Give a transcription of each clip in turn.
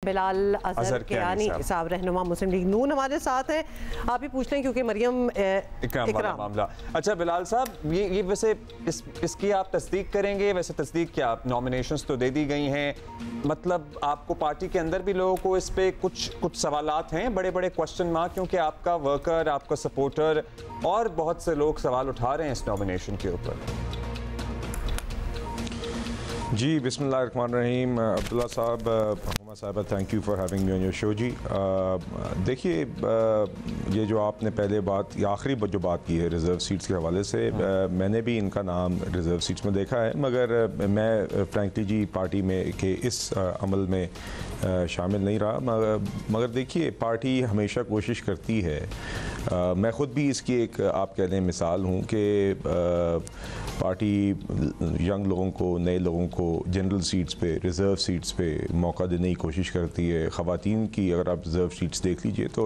बिलाल अजहर कियानी साहब रहनुमा मुस्लिम लीग नून हमारे साथ हैं। आप ही पूछ लें क्योंकि मरियम इकराम मामला। अच्छा बिलाल साहब, ये वैसे इसकी आप तस्दीक करेंगे? वैसे तस्दीक क्या, आप नॉमिनेशंस तो दे दी गई हैं, मतलब आपको पार्टी के अंदर भी लोगों को इस पे कुछ सवालात हैं, बड़े बड़े क्वेश्चन मार्क, क्योंकि आपका वर्कर, आपका सपोर्टर और बहुत से लोग सवाल उठा रहे हैं इस नॉमिनेशन के ऊपर। जी बिस्मिल्लाहिर्रहमानिर्रहीम। अब्दुल्ला साहब, हुमा साहब, thank you for having me on your show. जी देखिए, ये जो आपने पहले बात, ये आखिरी जो बात की है रिज़र्व सीट्स के हवाले से, मैंने भी इनका नाम रिज़र्व सीट्स में देखा है, मगर मैं फ्रैंकली जी पार्टी में के इस अमल में शामिल नहीं रहा। मगर देखिए, पार्टी हमेशा कोशिश करती है, मैं ख़ुद भी इसकी एक आप कह दें मिसाल हूँ कि पार्टी यंग लोगों को, नए लोगों को जनरल सीट्स पे, रिज़र्व सीट्स पे मौका देने की कोशिश करती है। ख़वातीन की अगर आप रिज़र्व सीट्स देख लीजिए तो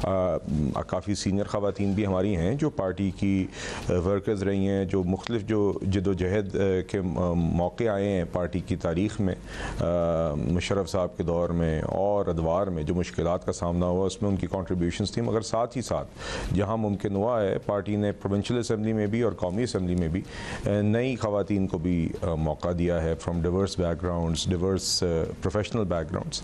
काफ़ी सीनियर ख़वातीन भी हमारी हैं जो पार्टी की वर्कर्स रही हैं, जो मुख्तलिफ जो जदोजहद के मौके आए हैं पार्टी की तारीख़ में, मुशर्रफ साहब के दौर में और अदवार में जो मुश्किलात का सामना हुआ उसमें उनकी कॉन्ट्रीब्यूशंस थी। मगर साथ ही साथ जहाँ मुमकिन हुआ है पार्टी ने प्रोविंशियल असम्बली में भी और कौमी असम्बली में भी नई ख़वातीन को भी मौका दिया है, from Divers backgrounds, Divers professional backgrounds.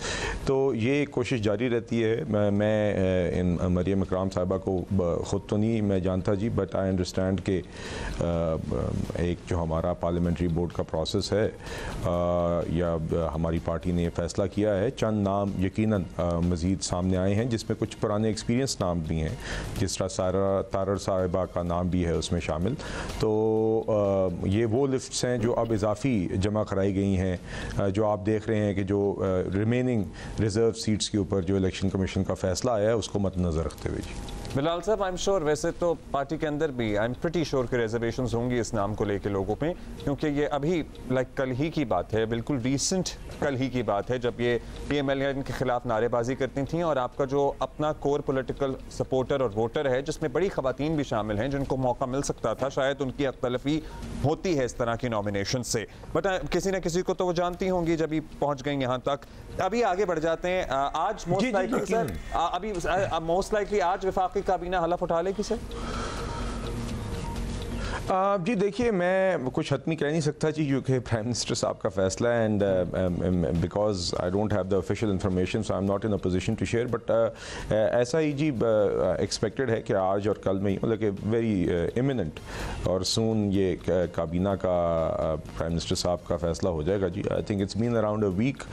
तो ये कोशिश जारी रहती है। मैं इन मरियम इकराम साहिबा को ख़ुद तो नहीं मैं जानता जी, बट आई अंडरस्टैंड कि एक जो हमारा पार्लियामेंट्री बोर्ड का प्रोसेस है या हमारी पार्टी ने फ़ैसला किया है, चंद नाम यकीनन मज़ीद सामने आए हैं जिसमें कुछ पुराने एक्सपीरियंस नाम भी हैं, जिस तरह तारर साहिबा का नाम भी है उसमें शामिल। तो ये वो लिस्ट्स हैं जो अब इजाफ़ी जमा कराई गई हैं, जो आप देख रहे हैं कि जो रिमेनिंग रिज़र्व सीट्स के ऊपर जो इलेक्शन कमीशन का फ़ैसला आया है उसको मद्देनज़र रखते हुए। जी बिलाल साहब, आई एम श्योर वैसे तो पार्टी के अंदर भी आई एम प्रिटी श्योर कि रिजर्वेशंस होंगी इस नाम को लेके लोगों पे, क्योंकि ये अभी कल ही की बात है, बिल्कुल रीसेंट कल ही की बात है जब ये PMLN के खिलाफ नारेबाजी करती थी और आपका जो अपना कोर पॉलिटिकल सपोर्टर और वोटर है जिसमें बड़ी खवातीन भी शामिल हैं जिनको मौका मिल सकता था, शायद उनकी अख्तलफी होती है इस तरह की नॉमिनेशन से, बट किसी न किसी को तो वो जानती होंगी जब पहुँच गई यहाँ तक। अभी आगे बढ़ जाते हैं। आज मोस्ट लाइकली सर, अभी मोस्ट लाइकली आज वफाकी काबीना हलफ उठा लेगी सर? जी देखिए, मैं कुछ हतमी कह नहीं सकता जी क्योंकि प्राइम मिनिस्टर साहब का फैसला है and because I don't have the official information so I'm not in a position to share, but ऐसा ही जी एक्सपेक्टेड है कि आज और कल में ही, मतलब कि वेरी इमिनेंट और सून ये काबीना का प्राइम मिनिस्टर साहब का फैसला हो जाएगा जी। I think it's been around a week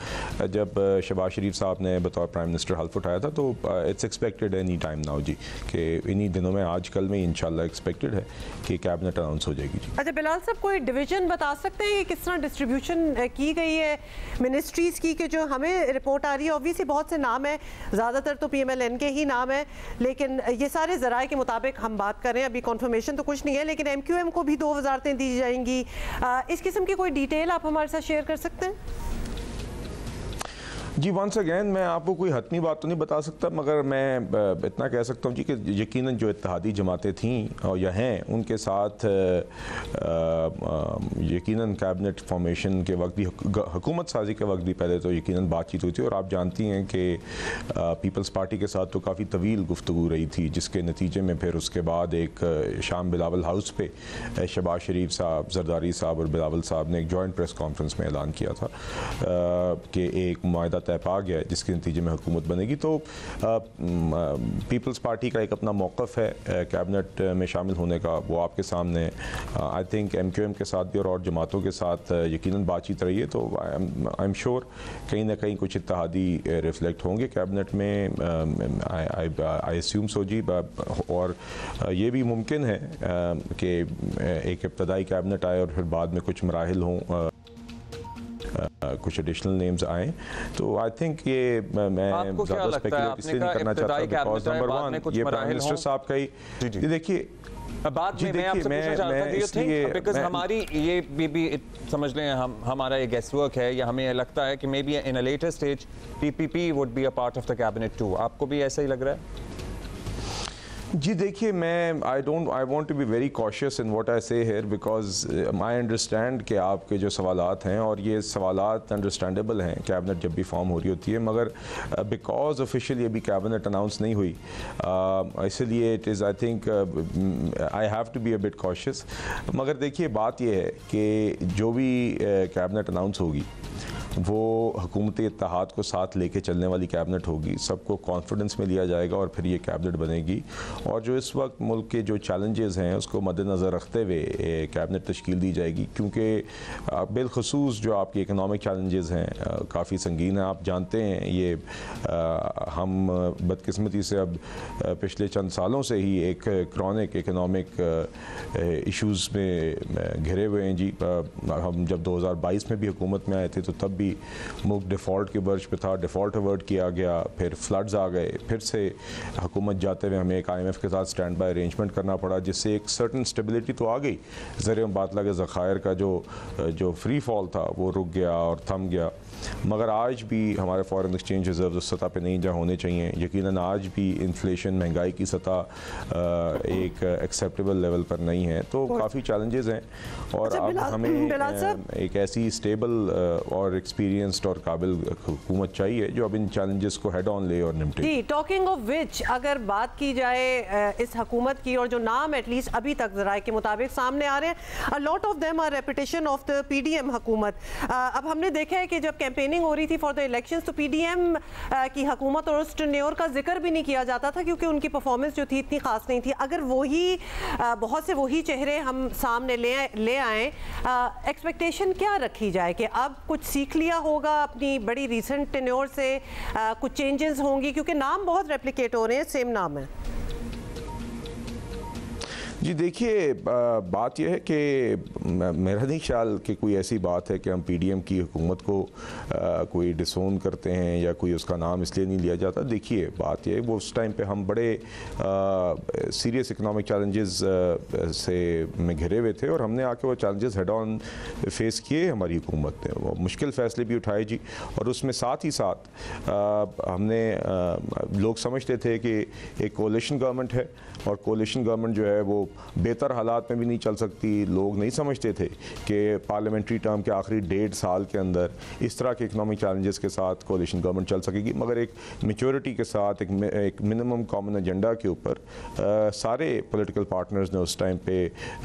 जब शहबाज शरीफ साहब ने बतौर प्राइम मिनिस्टर हल्फ उठाया था, तो it's expected any time now जी कि इन्हीं दिनों में आज कल में इंशाल्लाह एक्सपेक्टेड है कि कैबिनेट अनाउंस हो जाएगी। अच्छा बिलाल साहब, कोई डिवीजन बता सकते हैं कि किस तरह डिस्ट्रीब्यूशन की गई है मिनिस्ट्रीज़ की? कि जो हमें रिपोर्ट आ रही है ऑब्वियसली बहुत से नाम है, ज़्यादातर तो PMLN के ही नाम है, लेकिन ये सारे ज़राए के मुताबिक हम बात कर रहे हैं, अभी कॉन्फर्मेशन तो कुछ नहीं है, लेकिन MQM को भी 2 वजारतें दी जाएंगी। इस किस्म की कोई डिटेल आप हमारे साथ शेयर कर सकते हैं? जी वंस अगैन मैं आपको कोई हतमी बात तो नहीं बता सकता, मगर मैं इतना कह सकता हूँ जी कि यकीनन जो इत्तेहादी जमातें थीं और या हैं उनके साथ यकीनन कैबिनेट फॉर्मेशन के वक्त भी, हुकूमत साजी के वक्त भी पहले तो यकीनन बातचीत हुई थी और आप जानती हैं कि पीपल्स पार्टी के साथ तो काफ़ी तवील गुफ्तगू रही थी, जिसके नतीजे में फिर उसके बाद एक शाम बिलावल हाउस पे शहबाज शरीफ साहब, जरदारी साहब और बिलावल साहब ने एक जॉइंट प्रेस कॉन्फ्रेंस में ऐलान किया था कि एक मुआहदा तय पा गया है जिसके नतीजे में हुकूमत बनेगी। तो पीपल्स पार्टी का एक अपना मौक़िफ़ है कैबिनेट में शामिल होने का, वो आपके सामने। आई थिंक MQM के साथ भी और जमातों के साथ यकीनन बातचीत रही है, तो आई एम श्योर कहीं ना कहीं कुछ इत्तेहादी रिफ्लेक्ट होंगे कैबिनेट में, आई अस्यूम सो जी। और ये भी मुमकिन है कि एक इब्तदाई कैबिनेट आए और फिर बाद में कुछ मराहिल हों, कुछ एडिशनल नेम्स आए, तो आई थिंक ये मैं ज़्यादा स्पेकुलेट इसलिए नहीं करना चाहता बिकॉज नंबर 1 ये प्राइम मिनिस्टर साहब का ही, ये देखिए बात में मैं आपसे पूछना चाहता था बिकॉज हमारी ये भी समझ लें हमारा ये गेस वर्क है या हमें लगता है कि maybe in a later stage PPP would be a part of the cabinet too. आपको भी ऐसा ही लग रहा है? जी देखिए, मैं I want to be very cautious in what I say here because I understand कि आपके जो सवालात हैं और ये सवालात अंडरस्टैंडेबल हैं, कैबिनेट जब भी फॉर्म हो रही होती है, मगर बिकॉज ऑफिशियली अभी कैबिनेट अनाउंस नहीं हुई, इसलिए it is I think I have to be a bit cautious. मगर देखिए बात यह है कि जो भी कैबिनेट अनाउंस होगी वो हुकूमत इत्तेहाद को साथ लेके चलने वाली कैबिनेट होगी, सबको कॉन्फिडेंस में लिया जाएगा और फिर ये कैबिनेट बनेगी। और जो इस वक्त मुल्क के जो चैलेंजेस हैं उसको मद्देनज़र रखते हुए कैबिनेट तश्कील दी जाएगी, क्योंकि बिलखसूस जो आपके इकनॉमिक चैलेंजेस हैं काफ़ी संगीन हैं। आप जानते हैं ये हम बदकिस्मती से अब पिछले चंद सालों से ही एक क्रॉनिक इकनॉमिक इश्यूज़ में घिरे हुए हैं जी। हम जब 2022 में भी हुकूमत में आए थे तो तब मुल्क डिफ़ॉल्ट के वर्ज पे था, डिफ़ॉल्ट अवर्ट किया गया, फिर फ्लड्स आ गए, फिर से हुकूमत जाते हुए हमें एक IMF के साथ स्टैंड बाय अरेंजमेंट करना पड़ा, जिससे एक सर्टन स्टेबिलिटी तो आ गई। ज़रिए बातला के ज़खायर का जो फ्री फॉल था वो रुक गया और थम गया। मगर आज भी हमारे फॉरेन एक्सचेंज रिजर्व उस सतह पे नहीं जहाँ होने चाहिए। यकीनन आज भी इन्फ्लेशन, महंगाई की सतह एक एक्सेप्टेबल लेवल पर नहीं है, तो काफ़ी चैलेंजेस हैं। और अब हमें एक ऐसी स्टेबल और एक्सपीरियंस्ड और काबिल हुकूमत चाहिए जो अब इन चैलेंजेस को हेड ऑन ले और निपटे। जी, टॉकिंग ऑफ विच अगर बात की जाए इस हुकूमत की, और जो नाम एटलीस्ट अभी तक ज़राए के मुताबिक सामने आ रहे हैं, a lot of them are repetition of the PDM हुकूमत। अब हमने देखा है कि जब कैंपेनिंग हो रही थी फॉर द इलेक्शंस तो PDM की हुकूमत और उस टेन्योर का जिक्र भी नहीं किया जाता था, क्योंकि उनकी परफॉर्मेंस जो थी इतनी खास नहीं थी। अगर वही बहुत से वही चेहरे हम सामने ले आए, एक्सपेक्टेशन क्या रखी जाए कि अब कुछ सीख लिया होगा अपनी बड़ी रीसेंट टेन्योर से, कुछ चेंजेस होंगी, क्योंकि नाम बहुत रेप्लिकेट हो रहे हैं, सेम नाम है। जी देखिए, बात यह है कि मेरा नहीं ख्याल कि कोई ऐसी बात है कि हम PDM की हुकूमत को कोई डिसोन करते हैं या कोई उसका नाम इसलिए नहीं लिया जाता। देखिए बात यह है, वो उस टाइम पे हम बड़े सीरियस इकनॉमिक चैलेंजेस से में घिरे हुए थे और हमने आके वो चैलेंजेस हेड ऑन फेस किए। हमारी हुकूमत ने वो मुश्किल फ़ैसले भी उठाए जी, और उसमें साथ ही साथ हमने लोग समझते थे कि एक कोalition गवर्नमेंट है और कोalition गवर्नमेंट जो है वो बेहतर हालात में भी नहीं चल सकती। लोग नहीं समझते थे कि पार्लियामेंट्री टर्म के आखिरी 1.5 साल के अंदर इस तरह के इकनॉमिक चैलेंजेस के साथ कोalition गवर्नमेंट चल सकेगी। मगर एक मैच्योरिटी के साथ एक मिनिमम कॉमन एजेंडा के ऊपर सारे पॉलिटिकल पार्टनर्स ने उस टाइम पे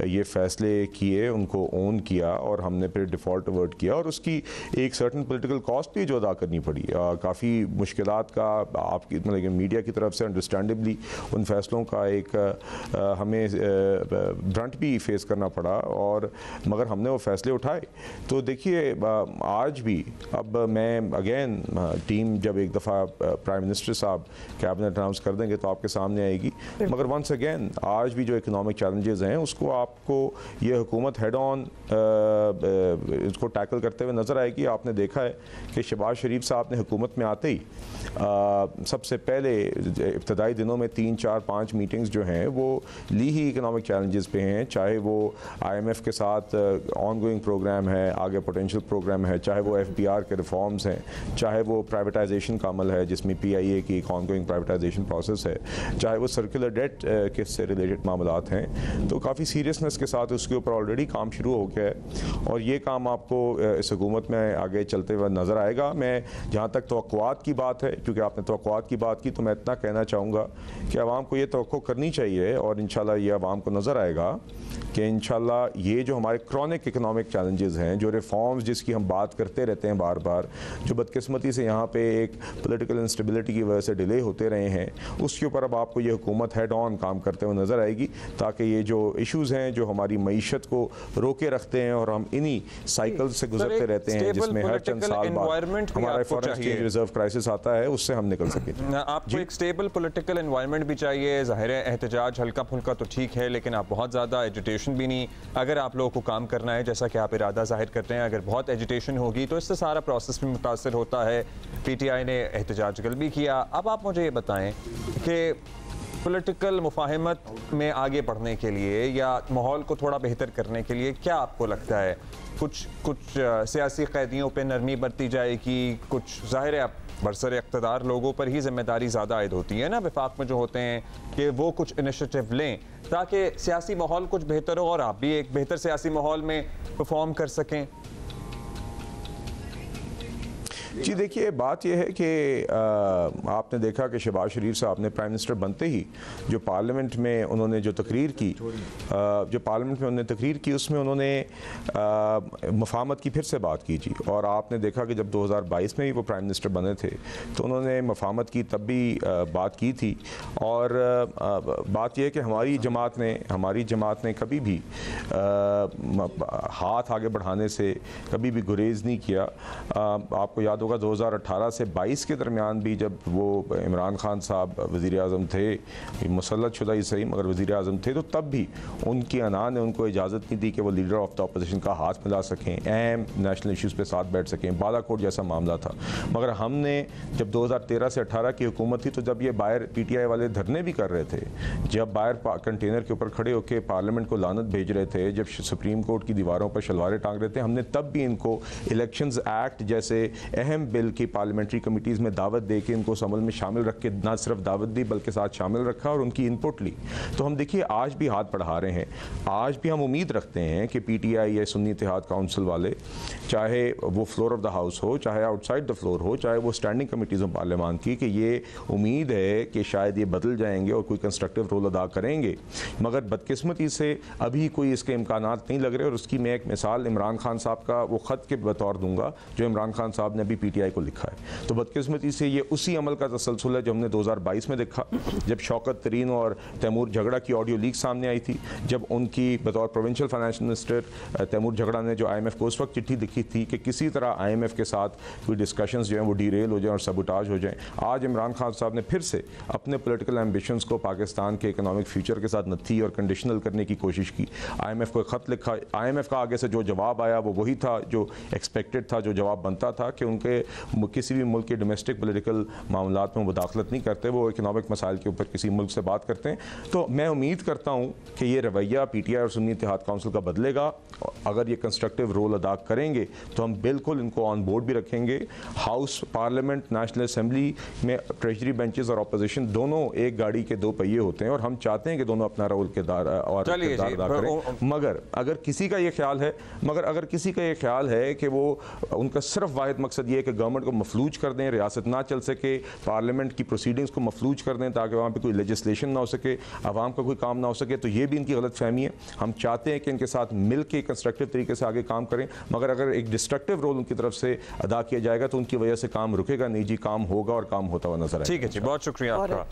ये फैसले किए, उनको ओन किया और हमने फिर डिफ़ॉल्ट अवर्ट किया और उसकी एक सर्टन पॉलिटिकल कॉस्ट भी जो अदा करनी पड़ी। काफ़ी मुश्किलात का आपकी मतलब मीडिया की तरफ से अंडरस्टैंडेबली उन फैसलों का एक हमें ब्रंट भी फेस करना पड़ा, और मगर हमने वो फैसले उठाए। तो देखिए आज भी अब मैं अगेन टीम जब एक दफ़ा प्राइम मिनिस्टर साहब कैबिनेट अनाउंस कर देंगे तो आपके सामने आएगी। मगर वंस अगेन आज भी जो इकनॉमिक चैलेंजेस हैं उसको आपको ये हुकूमत हेड ऑन इसको टैकल करते हुए नज़र आएगी। आपने देखा है कि शहबाज शरीफ साहब ने हुकूमत में आते ही सबसे पहले इब्तदाई दिनों में 3, 4, 5 मीटिंग्स जो हैं वो ली ही इकनॉमिक चैलेंजेस पे हैं, चाहे वो IMF के साथ ऑन गोइंग प्रोग्राम है, आगे पोटेंशियल प्रोग्राम है, चाहे वो FBR के रिफॉर्म्स हैं, चाहे वो प्राइवेटाइजेशन का अमल है जिसमें PIA की एक ऑन गोइंग प्राइवेटाइजेशन प्रोसेस है, चाहे वो सर्कुलर डेट के से रिलेटेड मामलात हैं। तो काफ़ी सीरियसनेस के साथ उसके ऊपर ऑलरेडी काम शुरू हो गया है और ये काम आपको इस हुकूमत में आगे चलते हुए नज़र आएगा। मैं जहाँ तक तवक्कुआत की बात है, क्योंकि आपने तवक्कुआत की बात की, तो मैं इतना कहना चाहूँगा कि आवाम को ये तवक्को करनी चाहिए और इंशाल्लाह ये आवाम को नज़र आएगा कि इंशाल्लाह ये जो हमारे क्रॉनिक इकनॉमिक चैलेंजेस हैं, जो रिफॉर्म्स जिसकी हम बात करते रहते हैं बार बार, जो बदकिस्मती से यहाँ पे एक पॉलिटिकल इंस्टेबिलिटी की वजह से डिले होते रहे हैं, उसके ऊपर अब आपको ये हुकूमत हेड ऑन काम करते हुए नज़र आएगी, ताकि ये जो इशूज़ हैं जो हमारी मईशत को रोके रखते हैं और हम इन्हीं साइकिल से गुजरते रहते हैं जिसमें हर चंद साल बाद हमारा फॉरेन एक्सचेंज रिजर्व क्राइसिस आता है, उससे हम निकल सकें। आपको एक स्टेबल पॉलिटिकल एनवायरनमेंट भी चाहिए। ज़ाहिर है एहतजाज हल्का फुल्का तो ठीक है, लेकिन आप बहुत ज़्यादा एजुटेशन भी नहीं। अगर आप लोगों को काम करना है जैसा कि आप इरादा जाहिर करते हैं, अगर बहुत एजुटेशन होगी तो इससे सारा प्रोसेस भी मुतासर होता है। PTI ने एहतजाज कल भी किया। अब आप मुझे ये बताएं कि पॉलिटिकल मुफाहमत में आगे बढ़ने के लिए या माहौल को थोड़ा बेहतर करने के लिए क्या आपको लगता है कुछ सियासी कैदियों पे नरमी बरती जाएगी? कुछ ज़ाहिर है बरसर इक़्तिदार लोगों पर ही जिम्मेदारी ज़्यादा आयद होती है ना वफाक में जो होते हैं कि वो कुछ इनिशिएटिव लें ताकि सियासी माहौल कुछ बेहतर हो और आप भी एक बेहतर सियासी माहौल में परफॉर्म कर सकें। जी देखिए, बात यह है कि आपने देखा कि शहबाज शरीफ साहब ने प्राइम मिनिस्टर बनते ही जो पार्लियामेंट में उन्होंने जो तकरीर की उसमें उन्होंने मफाहमत की फिर से बात की जी। और आपने देखा कि जब 2022 में भी वो प्राइम मिनिस्टर बने थे तो उन्होंने मफाहमत की तब भी बात की थी। और बात यह है कि हमारी जमात ने कभी भी हाथ आगे बढ़ाने से कभी भी गुरेज नहीं किया। आपको याद होगा 2018 से 22 के दरमियान भी जब वो इमरान खान साहब वज़ीर आज़म थे, मुसल्लत शुदा ही सही मगर वज़ीर आज़म थे, तो तब भी उनकी अना ने उनको इजाज़त नहीं दी कि वो लीडर ऑफ द अपोजिशन का हाथ मिला सकें, अहम नेशनल इश्यूज़ पे साथ बैठ सकें। बालाकोट जैसा मामला था। मगर हमने जब 2013 से 18 की हुकूमत थी तो जब ये बाहर PTI वाले धरने भी कर रहे थे, जब बाहर कंटेनर के ऊपर खड़े होकर पार्लियामेंट को लानत भेज रहे थे, जब सुप्रीम कोर्ट की दीवारों पर शलवारें टांग रहे थे, हमने तब भी इनको इलेक्शंस एक्ट जैसे अहम बिल की पार्लियामेंट्री कमिटीज़ में दावत दे के इनको अमल में शामिल रख के ना सिर्फ दावत दी बल्कि साथ शामिल रखा और उनकी इनपुट ली। तो हम देखिए आज भी हाथ बढ़ा रहे हैं। आज भी हम उम्मीद रखते हैं कि PTI या सुन्नी इत्तेहाद काउंसिल वाले, चाहे वो फ्लोर ऑफ द हाउस हो, चाहे आउटसाइड द फ्लोर हो, चाहे वो स्टैंडिंग कमिटीज़ ऑफ पार्लियामान की, कि ये उम्मीद है कि शायद ये बदल जाएंगे और कोई कंस्ट्रक्टिव रोल अदा करेंगे। मगर बदकिस्मती से अभी कोई इसके इम्कानात नहीं लग रहे। और उसकी मैं एक मिसाल इमरान खान साहब का वो ख़त के बतौर दूंगा जो इमरान खान साहब ने अभी PTI को लिखा है। तो बदकिस्मती से ये उसी अमल का तसलसल है जो हमने 2022 में देखा, जब शौकत तरीन और तैमूर झगड़ा की ऑडियो लीक सामने आई थी, जब उनकी बतौर प्रोविंशियल फाइनेंस मिनिस्टर तैमूर झगड़ा ने जो IMF को उस वक्त चिट्ठी लिखी थी कि किसी तरह IMF के साथ कोई डिस्कशंस जो हैं वो डीरेल हो जाएं और सबुटाज हो जाएं। आज इमरान खान साहब ने फिर से अपने पॉलिटिकल एम्बिशंस को पाकिस्तान के इकोनॉमिक फ्यूचर के साथ नथी और कंडीशनल करने की कोशिश की। IMF को एक ख़त लिखा। IMF का आगे से जो जवाब आया वो वही था जो एक्सपेक्टेड था, जो जवाब बनता था कि उनके किसी भी मुल्क के डोमेस्टिक पॉलिटिकल मामलात में मुदाखलत नहीं करते, वो इकोनॉमिक मसाइल के ऊपर किसी मुल्क से बात करते हैं। तो मैं उम्मीद करता हूँ कि ये रवैया PTI और सुन्नी इत्तेहाद काउंसिल का बदलेगा। अगर ये कंस्ट्रक्टिव रोल अदा करेंगे तो हम बिल्कुल इनको ऑन बोर्ड भी रखेंगे। हाउस, पार्लियामेंट, नेशनल असेंबली में ट्रेजरी बेंचेस और अपोजिशन दोनों एक गाड़ी के दो पहिए होते हैं और हम चाहते हैं कि दोनों अपना रोल किरदार अदा करें। मगर अगर किसी का ये ख्याल है कि वो उनका सिर्फ वाहिद मकसद ये है कि गवर्नमेंट को मफलूज कर दें, रियासत ना चल सके, पार्लियामेंट की प्रोसीडिंग्स को मफलूज कर दें ताकि वहाँ पे कोई लेजिस्लेशन ना हो सके, आवाम का कोई काम ना हो सके, तो ये भी इनकी गलत फहमी है। हम चाहते हैं कि इनके साथ मिल के कंस्ट्रक्टिव तरीके से आगे काम करें। मगर अगर एक डिस्ट्रक्टिव रोल उनकी तरफ से अदा किया जाएगा तो उनकी वजह से काम रुकेगा नहीं जी, काम होगा और काम होता हुआ नजर आएगा। ठीक है जी, बहुत शुक्रिया आपका।